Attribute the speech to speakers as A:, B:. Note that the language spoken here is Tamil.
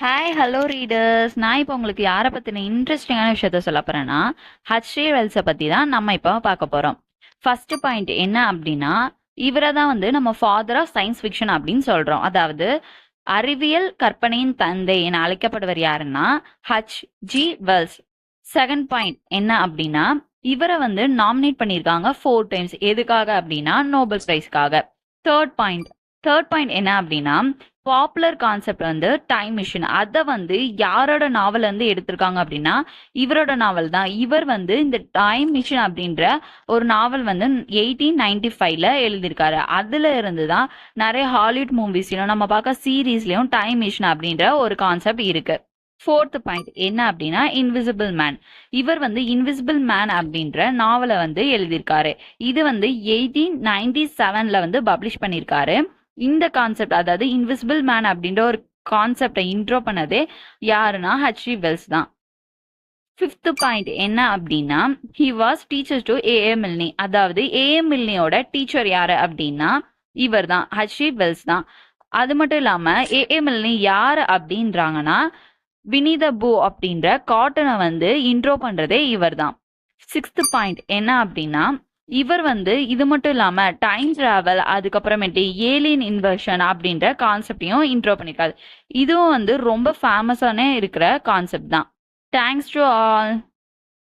A: Hi hello readers. நான் இப்போ உங்களுக்கு யாரை பற்றின இன்ட்ரெஸ்டிங்கான விஷயத்த சொல்ல போகிறேன்னா ஹச்ரி வெல்ஸை பற்றி தான் நம்ம இப்போ பார்க்க போகிறோம். ஃபர்ஸ்ட் பாயிண்ட் என்ன அப்படின்னா, இவரை தான் வந்து நம்ம ஃபாதர் ஆஃப் சயின்ஸ் ஃபிக்ஷன் அப்படின்னு சொல்கிறோம். அதாவது அறிவியல் கற்பனையின் தந்தை என அழைக்கப்படுவர் யாருன்னா H G Wells. Second point என்ன அப்படின்னா, இவரை வந்து நாமினேட் பண்ணியிருக்காங்க 4 டைம்ஸ். எதுக்காக அப்படின்னா நோபல் பிரைஸ்க்காக. தேர்ட் பாயிண்ட் தேர்ட் பாயிண்ட் என்ன அப்படின்னா, பாப்புலர் கான்செப்ட் வந்து டைம் மிஷின். அதை வந்து யாரோட நாவல் வந்து எடுத்திருக்காங்க அப்படின்னா இவரோட நாவல் தான். இவர் வந்து இந்த டைம் மிஷின் அப்படின்ற ஒரு நாவல் வந்து 1895ல எழுதியிருக்காரு. அதுல இருந்து தான் நிறைய ஹாலிவுட் மூவிஸ்லயும் நம்ம பார்க்க சீரீஸ்லயும் டைம் மிஷின் அப்படின்ற ஒரு கான்செப்ட் இருக்கு. ஃபோர்த் பாயிண்ட் என்ன அப்படின்னா இன்விசிபிள் மேன். இவர் வந்து இன்விசிபிள் மேன் அப்படின்ற நாவலை வந்து எழுதியிருக்காரு. இது வந்து 1897ல வந்து பப்ளிஷ் பண்ணியிருக்காரு. இந்த கான்செப்ட், அதாவது இன்விசிபிள் மேன் அப்படின்ற ஒரு கான்செப்டை இன்ட்ரோ பண்ணதே யாருன்னா ஹச்ரி வெல்ஸ் தான். ஃபிஃப்த் பாயிண்ட் என்ன அப்படின்னா, he was teacher to A A Milne. அதாவது ஏஏ மில்னியோட டீச்சர் யாரு அப்படின்னா இவர் தான், ஹச்ரி வெல்ஸ் தான். அது மட்டும் இல்லாம ஏஏ மில்னி யாரு அப்படின்றாங்கன்னா வினித பூ அப்படின்ற காட்டனை வந்து இன்ட்ரோ பண்றதே இவர் தான். சிக்ஸ்த் பாயிண்ட் என்ன அப்படின்னா, இவர் வந்து இது மட்டும் இல்லாம டைம் டிராவல், அதுக்கப்புறமேட்டு ஏலியன் இன்வர்ஷன் அப்படின்ற கான்செப்டையும் இன்ட்ரோ பண்ணிருக்காரு. இதுவும் வந்து ரொம்ப ஃபேமஸான இருக்கிற கான்செப்ட் தான். Thanks to all.